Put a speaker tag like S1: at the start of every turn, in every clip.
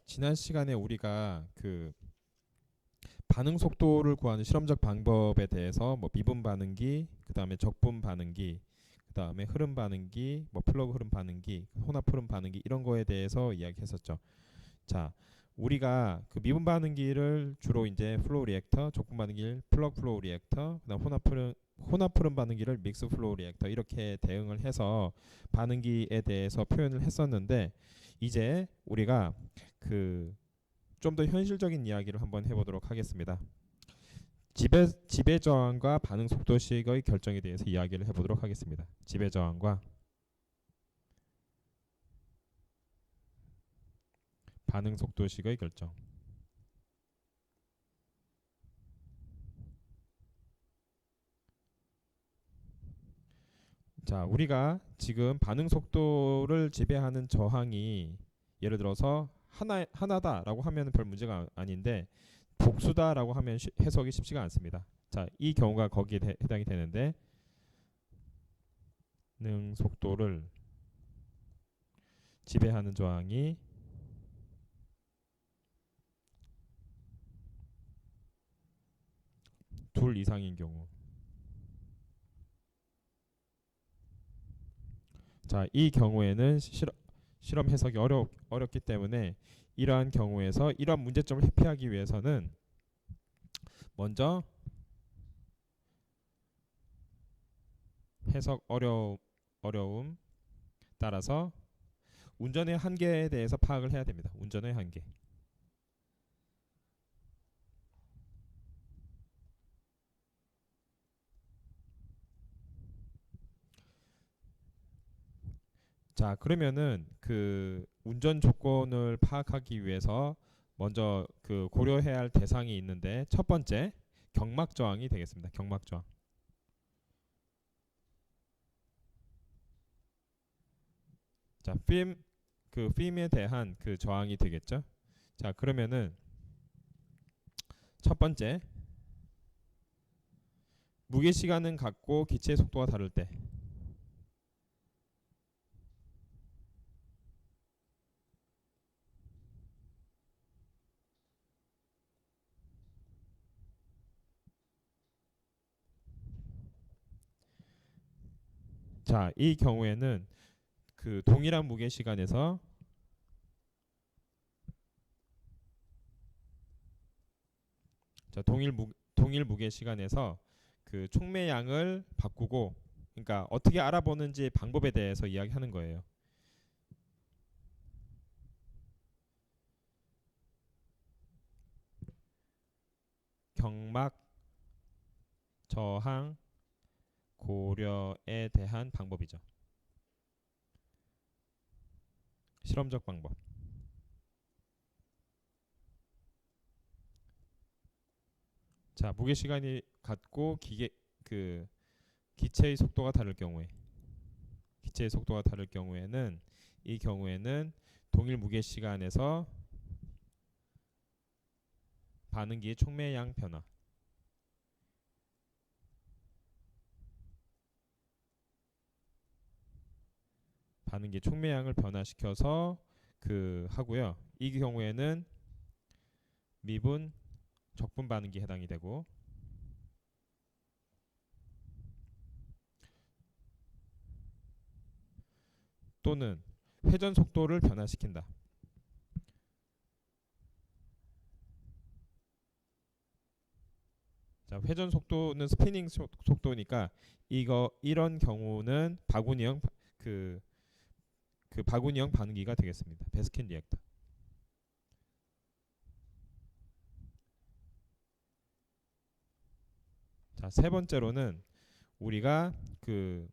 S1: 지난 시간에 우리가 그 반응 속도를 구하는 실험적 방법에 대해서 뭐 미분 반응기, 그다음에 적분 반응기, 그다음에 흐름 반응기, 뭐 플러그 흐름 반응기, 혼합 흐름 반응기 이런 거에 대해서 이야기했었죠. 자, 우리가 그 미분 반응기를 주로 이제 플로우 리액터, 적분 반응기를 플러그 플로우 리액터, 그다음 혼합 흐름 반응기를 믹스 플로우 리액터 이렇게 대응을 해서 반응기에 대해서 표현을 했었는데 이제 우리가 그 좀 더 현실적인 이야기를 한번 해보도록 하겠습니다. 지배 저항과 반응 속도식의 결정에 대해서 이야기를 해보도록 하겠습니다. 지배 저항과 반응 속도식의 결정. 자, 우리가 지금 반응 속도를 지배하는 저항이 예를 들어서 하나다라고 하면 별 문제가 아닌데 복수다라고 하면 해석이 쉽지가 않습니다. 자, 이 경우가 거기에 해당이 되는데 반응 속도를 지배하는 저항이 둘 이상인 경우. 자, 이 경우에는 실험 해석이 어렵기 때문에 이러한 경우에서 이러한 문제점을 회피하기 위해서는 먼저 해석 어려움 따라서 운전의 한계에 대해서 파악을 해야 됩니다. 운전의 한계. 자, 그러면은 그 운전 조건을 파악하기 위해서 먼저 그 고려해야 할 대상이 있는데 첫 번째 경막 저항이 되겠습니다. 경막 저항. 자, 필름에 대한 그 저항이 되겠죠. 자, 그러면은 첫 번째 무게 시간은 같고 기체의 속도가 다를 때. 자, 이 경우에는 그 동일한 무게 시간에서 자, 동일 무게 시간에서 그 촉매양을 바꾸고 그러니까 어떻게 알아보는지 방법에 대해서 이야기하는 거예요. 경막 저항 고려에 대한 방법이죠. 실험적 방법. 자, 무게 시간이 같고 그 기체의 속도가 다를 경우에 기체의 속도가 다를 경우에는 이 경우에는 동일 무게 시간에서 반응기의 촉매양 변화 반응기 촉매양을 변화시켜서 그 하고요. 이 경우에는 미분 적분 반응기 해당이 되고 또는 회전 속도를 변화시킨다. 자, 회전 속도는 스피닝 속도니까 이런 경우는 바구니형 그 바구니형 반응기가 되겠습니다. 베스킨 리액터. 자, 세 번째로는 우리가 그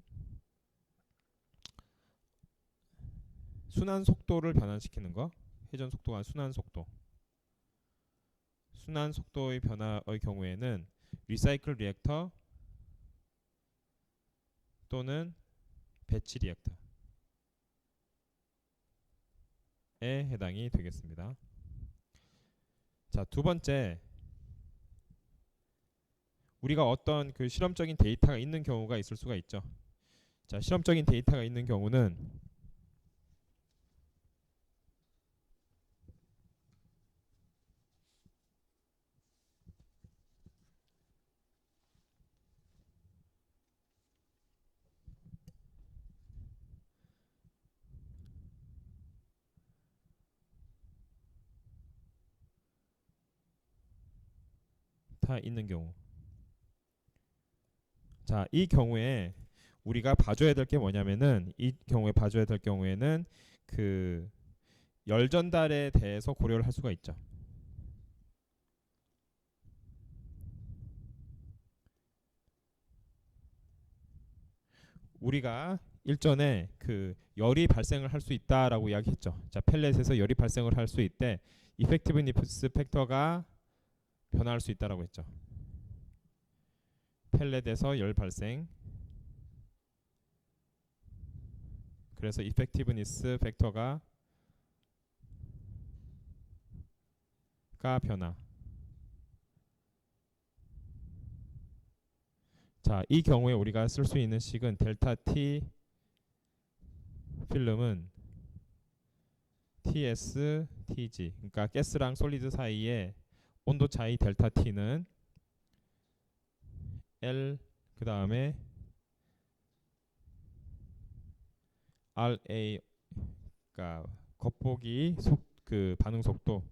S1: 순환 속도를 변환시키는 거. 회전 속도가 순환 속도. 순환 속도의 변화의 경우에는 리사이클 리액터 또는 배치 리액터에 해당이 되겠습니다. 자, 두 번째 우리가 어떤 그 실험적인 데이터가 있는 경우가 있을 수가 있죠. 자, 실험적인 데이터가 있는 경우는 델타 있는 경우. 자, 이 경우에 우리가 봐줘야 될 게 뭐냐면은 이 경우에 봐줘야 될 경우에는 그 열 전달에 대해서 고려를 할 수가 있죠. 우리가 일전에 그 열이 발생을 할 수 있다라고 이야기했죠. 자, 펠렛에서 열이 발생을 할 수 있대 이펙티브니스 팩터가 변화할 수 있다라고 했죠. 펠렛에서 열 발생. 그래서 이펙티브니스 팩터가 변화. 자, 이 경우에 우리가 쓸 수 있는 식은 델타 T 필름은 TS, TG. 그러니까 가스랑 솔리드 사이의 온도 차이 델타 T는 L 그 다음에 RA가 겉보기 그 반응 속도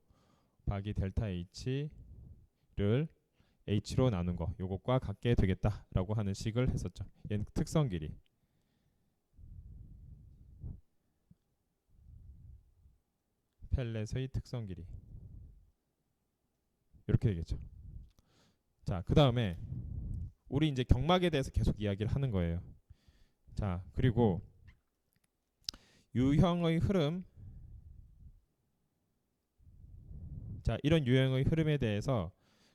S1: 박이 델타 H를 H로 나눈 거 요것과 같게 되겠다라고 하는 식을 했었죠. 얘는 특성 길이. 펠렛의 특성 길이. 이렇게 되겠죠. 자, 그 다음에 우리 이제 경막에 대해서 계속 이야기를 하는 거예요. 자, 그리고 유형의 흐름. 자, 이런 유형의 흐름에 대해서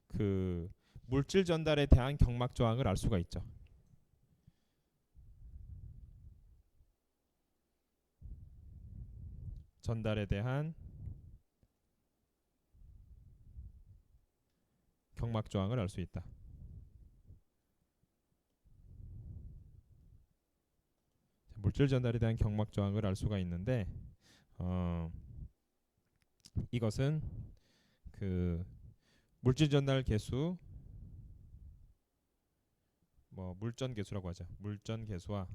S1: 그 물질 전달에 대한 경막 저항을 알 수가 있죠. 전달에 대한 경막 저항을 알 수 있다. 물질 전달에 대한 경막 저항을 알 수가 있는데 이것은 그 물질 전달 계수 뭐 물전 계수라고 하죠. 물전 계수와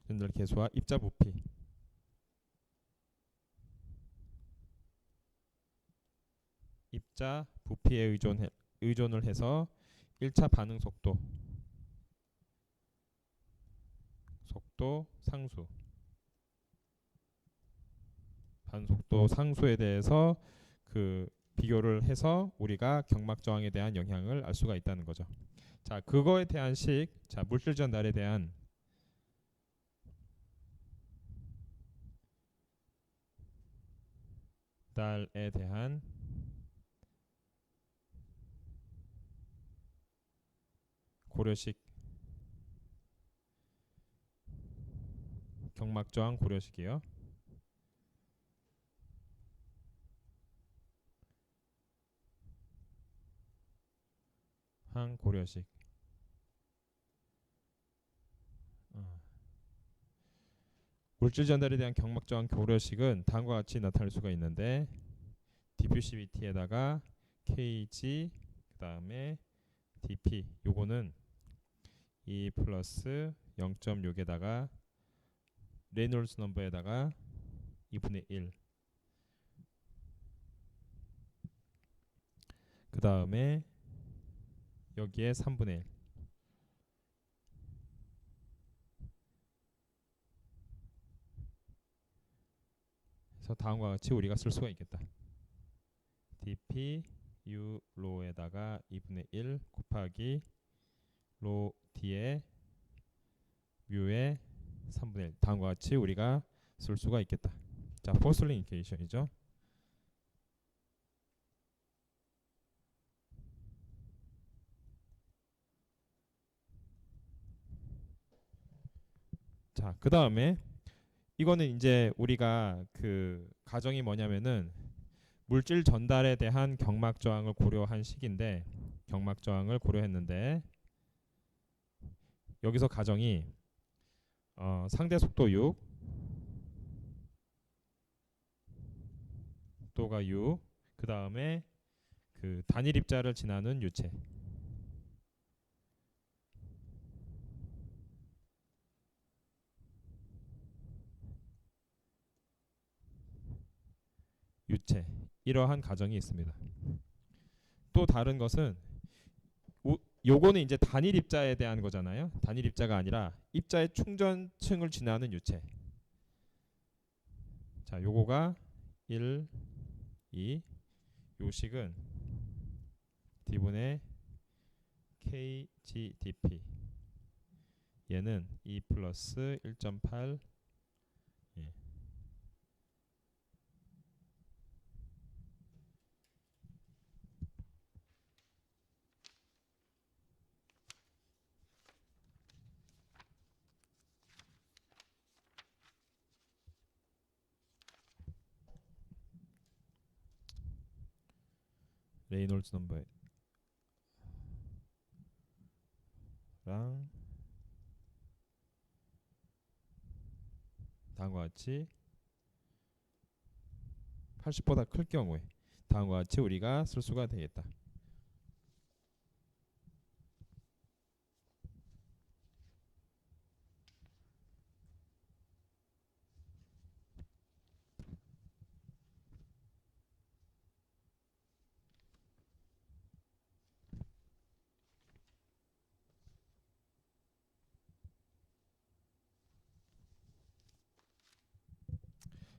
S1: 전달 계수와 입자 부피 입자 부피에 의존을 해서 1차 반응 속도 상수 반응 속도 상수에 대해서 그 비교를 해서 우리가 경막 저항에 대한 영향을 알 수가 있다는 거죠. 자, 그거에 대한 식, 자, 물질 전달에 대한 달에 대한 고려식 경막 저항 고려식이요. 항 고려식. 물질 전달에 대한 경막 저항 고려식은 다음과 같이 나타날 수가 있는데 디퓨시비티에다가 KG 그다음에 DP 요거는 2 플러스 0.6에다가 레놀스 넘버에다가 2분의 1 그 다음에 여기에 3분의 1 그래서 다음과 같이 우리가 쓸 수가 있겠다. dp u 로에다가 2분의 1 곱하기 로 d에 뮤의 3분의 1 다음과 같이 우리가 쓸 수가 있겠다. 자, 포슬링 이퀘이션이죠. 자, 그 다음에 이거는 이제 우리가 그 가정이 뭐냐면은 물질 전달에 대한 경막 저항을 고려한 식인데 경막 저항을 고려했는데 여기서 가정이 상대 속도 6 속도가 6 그 다음에 그 단일 입자를 지나는 유체 이러한 가정이 있습니다. 또 다른 것은 요거는 이제 단일 입자에 대한 거잖아요. 단일 입자가 아니라 입자의 충전층을 지나는 유체. 자, 요거가 1, 2, 요식은 D분의 KGDP. 얘는 2 플러스 1.8. 예. 레이놀즈 넘버랑 다음과 같이 80보다 클 경우에 다음과 같이 우리가 쓸 수가 되겠다.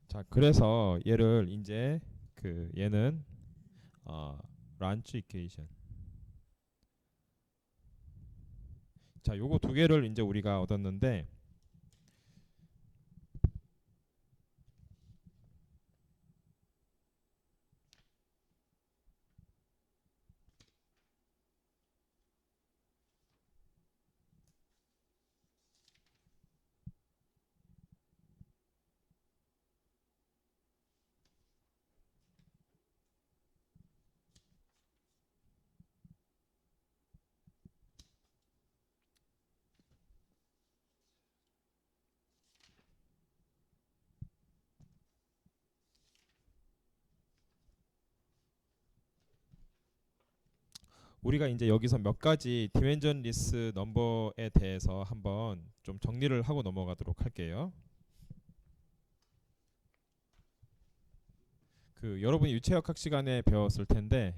S1: 자, 그래서 얘를 이제 얘는 란츠 이퀘이션. 자, 요거 두 개를 이제 우리가 얻었는데 우리가 이제 여기서 몇 가지 디멘전 리스 넘버에 대해서 한번 좀 정리를 하고 넘어가도록 할게요. 여러분이 유체역학 시간에 배웠을 텐데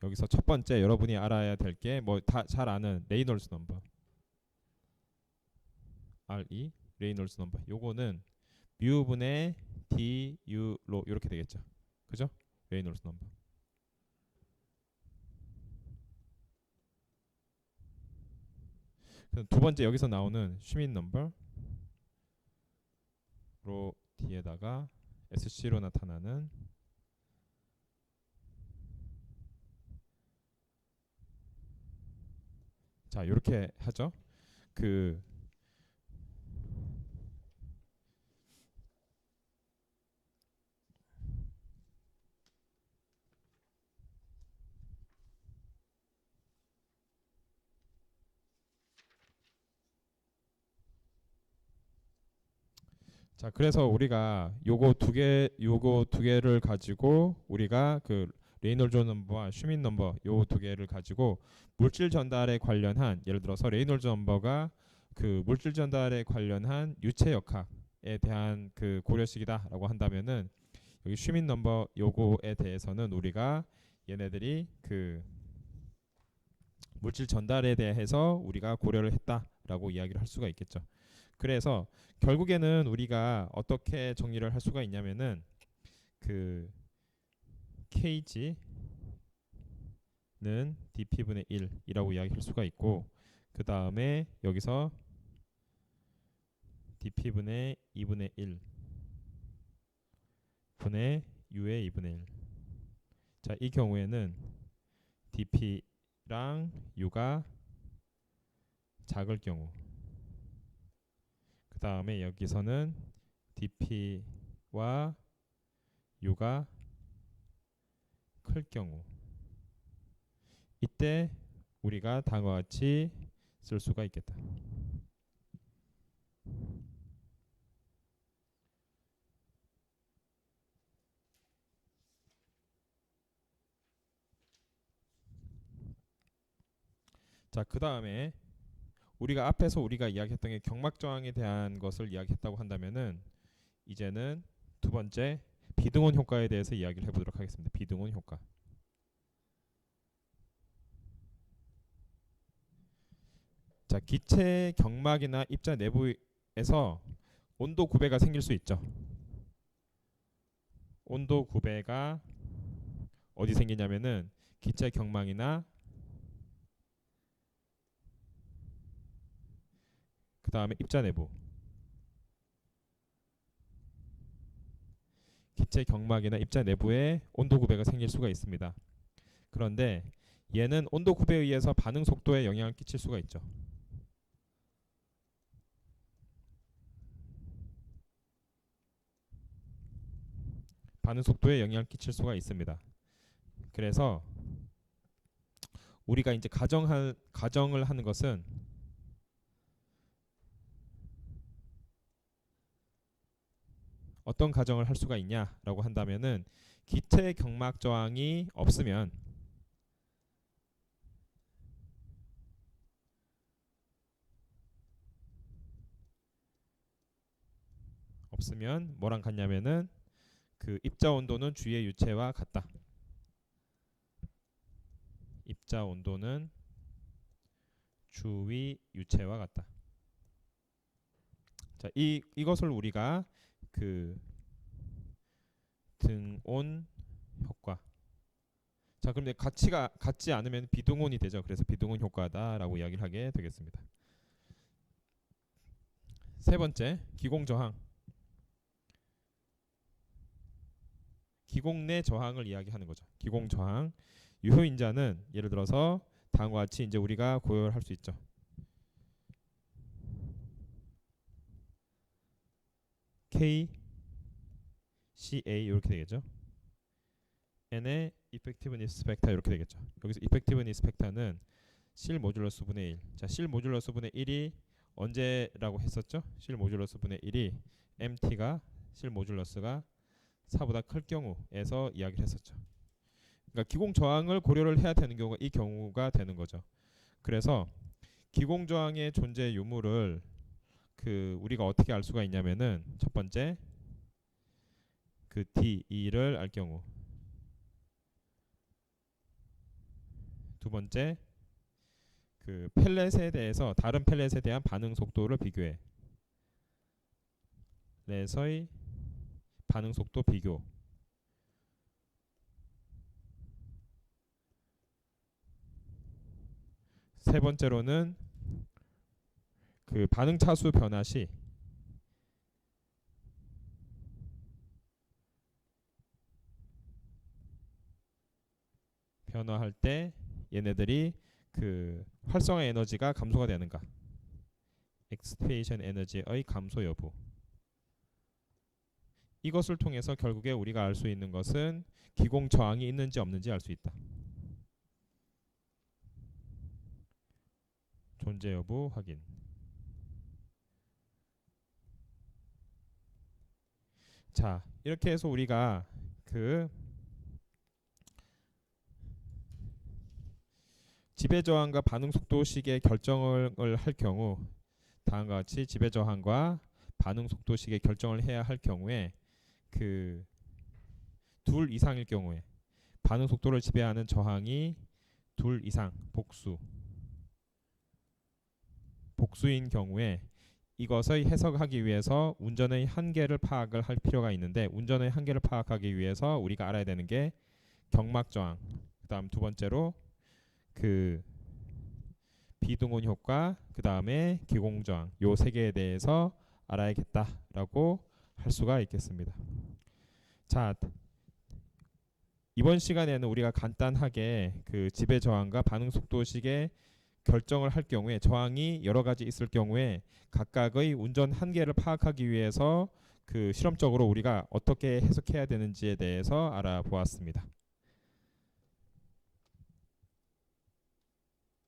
S1: 여기서 첫 번째 여러분이 알아야 될 게 뭐 다 잘 아는 레이놀즈 넘버 RE 레이놀즈 넘버. 요거는 뮤분의 DU로 이렇게 되겠죠. 그죠? 레이놀즈 넘버. 두 번째 여기서 나오는 슈민 넘버로 뒤에다가 SC로 나타나는 자, 이렇게 하죠. 자, 그래서 우리가 요거 두 개를 가지고 우리가 레이놀즈 넘버와 슈민 넘버 요 두 개를 가지고 물질 전달에 관련한, 예를 들어서 레이놀즈 넘버가 물질 전달에 관련한 유체 역학에 대한 고려식이다라고 한다면은 여기 슈민 넘버 요거에 대해서는 우리가 얘네들이 물질 전달에 대해서 우리가 고려를 했다라고 이야기를 할 수가 있겠죠. 그래서 결국에는 우리가 어떻게 정리를 할 수가 있냐면은 KG는 dp분의 1이라고 이야기할 수가 있고, 그 다음에 여기서 dp분의 2분의 1 분의 u의 2분의 1. 자, 이 경우에는 dp랑 u가 작을 경우, 그 다음에 여기서는 dp와 u가 클 경우, 이때 우리가 다음과 같이 쓸 수가 있겠다. 자, 그 다음에 우리가 앞에서 이야기했던 게 경막 저항에 대한 것을 이야기했다고 한다면은 이제는 두 번째 비등원 효과에 대해서 이야기를 해보도록 하겠습니다. 비등원 효과. 자, 기체 경막이나 입자 내부에서 온도 구배가 생길 수 있죠. 온도 구배가 어디 생기냐면은 기체 경막이나 그 다음에 입자 내부. 기체 경막이나 입자 내부에 온도 구배가 생길 수가 있습니다. 그런데 얘는 온도 구배에 의해서 반응 속도에 영향을 끼칠 수가 있죠. 반응 속도에 영향을 끼칠 수가 있습니다. 그래서 우리가 이제 가정을 하는 것은 어떤 가정을 할 수가 있냐라고 한다면은 기체 경막 저항이 없으면 뭐랑 같냐면은 그 입자 온도는 주위의 유체와 같다. 입자 온도는 주위 유체와 같다. 자, 이것을 우리가 그 등온 효과. 자, 그런데 가치가 같지 않으면 비등온이 되죠. 그래서 비등온 효과다라고 이야기를 하게 되겠습니다. 세 번째, 기공 저항. 기공 내 저항을 이야기하는 거죠. 기공 저항. 유효 인자는 예를 들어서 다음과 같이 이제 우리가 고열할 수 있죠. K, CA 이렇게 되겠죠. N의 Effectiveness Factor 이렇게 되겠죠. 여기서 Effectiveness Factor는 실 모듈러스 분의 1. 자, 실 모듈러스 분의 1이 언제라고 했었죠? 실 모듈러스 분의 1이 MT가 실 모듈러스가 4보다 클 경우에서 이야기를 했었죠. 그러니까 기공 저항을 고려를 해야 되는 경우가 이 경우가 되는 거죠. 그래서 기공 저항의 존재 유무를 우리가 어떻게 알 수가 있냐면은 첫 번째 그 DE를 알 경우, 두 번째 그 펠렛에 대해서 다른 펠렛에 대한 반응 속도를 비교해. 렛의 반응 속도 비교. 세 번째로는 그 반응 차수 변화 시 변화할 때 얘네들이 그 활성화 에너지가 감소가 되는가. 엑스페이션 에너지의 감소 여부. 이것을 통해서 결국에 우리가 알 수 있는 것은 기공 저항이 있는지 없는지 알 수 있다. 존재 여부 확인. 자, 이렇게 해서 우리가 그 지배 저항과 반응 속도식의 결정을 할 경우 다음과 같이 지배 저항과 반응 속도식의 결정을 해야 할 경우에 그 둘 이상일 경우에 반응 속도를 지배하는 저항이 둘 이상 복수인 경우에 이것을 해석하기 위해서 운전의 한계를 파악을 할 필요가 있는데 운전의 한계를 파악하기 위해서 우리가 알아야 되는 게 경막 저항, 그다음 두 번째로 그 비등온 효과, 그 다음에 기공 저항, 요 세 개에 대해서 알아야겠다라고 할 수가 있겠습니다. 자, 이번 시간에는 우리가 간단하게 그 지배 저항과 반응 속도식의 결정을 할 경우에 저항이 여러 가지 있을 경우에 각각의 운전 한계를 파악하기 위해서 그 실험적으로 우리가 어떻게 해석해야 되는지에 대해서 알아보았습니다.